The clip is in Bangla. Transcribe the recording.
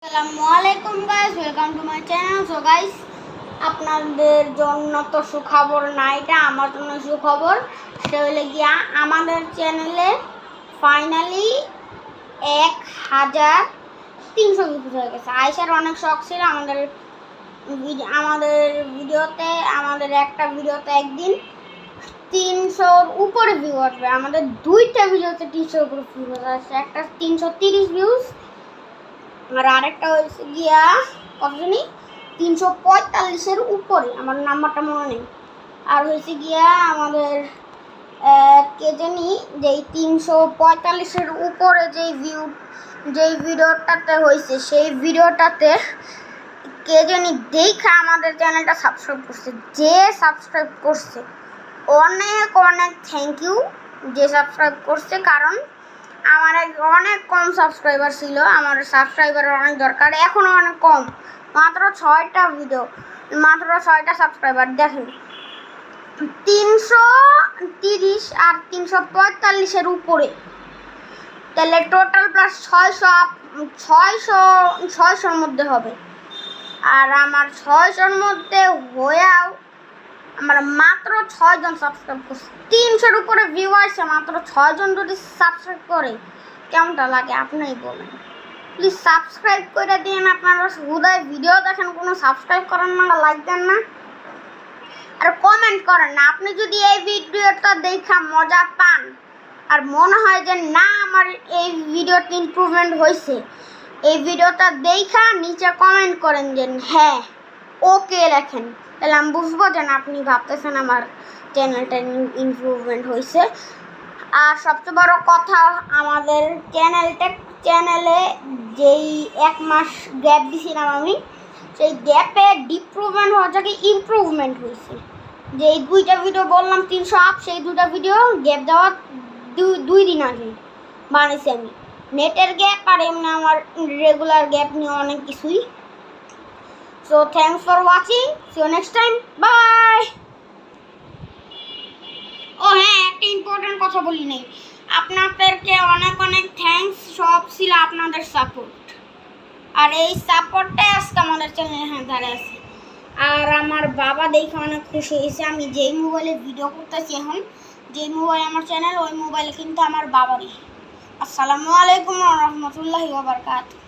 আসসালামুয়ালাইকুম guys, welcome to my channel. So guys, আপনাদের জন্য তো সুখবর না, এটা আমার জন্য সুখবর। সেটা হলে গিয়া আমাদের চ্যানেলে ফাইনালি 1300 ভিউজ হয়ে গেছে। আয়সার অনেক শখ ছিল আমাদের ভিডিওতে, আমাদের একটা ভিডিওতে একদিন 300-র উপরে ভিউ আসবে। আমাদের দুইটা ভিডিওতে 300-র উপরে ভিউজ আসছে। একটা 330 ভিউজ আর আরেকটা হয়েছে গিয়া কত জানি 345-এর উপরে, আমার নাম্বারটা মনে নেই। আর হয়েছে গিয়া আমাদের কে জানি যে 345-এর উপরে যেই ভিডিওটাতে হয়েছে, সেই ভিডিওটাতে কে জানি দেখা আমাদের চ্যানেলটা সাবস্ক্রাইব করছে। যে সাবস্ক্রাইব করছে অনেক অনেক থ্যাংক ইউ যে সাবস্ক্রাইব করছে, কারণ আমার অনেক কম সাবস্ক্রাইবার ছিল। আমার সাবস্ক্রাইবারের অনেক দরকার, এখনও অনেক কম, মাত্র 6টা ভিডিও, মাত্র 6টা সাবস্ক্রাইবার। দেখেন 330 আর 345-এর উপরে, তাহলে টোটাল প্লাস 600-র মধ্যে হবে। আর আমার 600-র মধ্যে হয়েও আমার মাত্র 6 জন সাবস্ক্রাইব করছে। 300-র উপরে ভিউ আসছে, মাত্র 6 জন যদি সাবস্ক্রাইব করে কেমনটা লাগে আপনিই বলেন। প্লিজ সাবস্ক্রাইব করে দিন। আপনারা হুদায় ভিডিও দেখেন, কোনো সাবস্ক্রাইব করেন না, লাইক দেন না, আর কমেন্ট করেন না। আপনি যদি এই ভিডিওটা দেখা মজা পান আর মনে হয় যে না আমার এই ভিডিওতে ইমপ্রুভমেন্ট হয়েছে, এই ভিডিওটা দেখা নিচে কমেন্ট করেন যে হ্যাঁ ওকে লেখেন, তাহলে আমি বুঝবো যে না আপনি ভাবতেছেন আমার চ্যানেলটা ইমপ্রুভমেন্ট হয়েছে। আর সবচেয়ে বড় কথা, আমাদের চ্যানেলে যেই 1 মাস গ্যাপ দিয়েছিলাম আমি, সেই গ্যাপে ডিপ্রুভমেন্ট হওয়া থেকে ইমপ্রুভমেন্ট হয়েছে। যে এই 2টা ভিডিও বললাম 300 আপ, সেই 2টা ভিডিও গ্যাপ দেওয়া 2 দিন আগে বানিয়েছি আমি। নেটের গ্যাপ আর এমনি আমার রেগুলার গ্যাপ নিয়ে অনেক কিছুই। So thanks for watching, see you next time, bye. ও হ্যাঁ, একটা ইম্পর্টেন্ট কথা বলি নাই, আপনাদেরকে অনেক অনেক থ্যাঙ্কস। সব ছিল আপনাদের সাপোর্ট, আর এই সাপোর্টটাই আজকে আমাদের চ্যানেলে ধারে আছে। আর আমার বাবা দেখে অনেক খুশি হয়েছে। আমি যেই মোবাইলে ভিডিও করতেছি এখন, যেই মোবাইল আমার চ্যানেল, ওই মোবাইলে কিন্তু আমার বাবারই। আসসালামু আলাইকুম ওয়া রাহমাতুল্লাহি ওয়া বারাকাতুহু।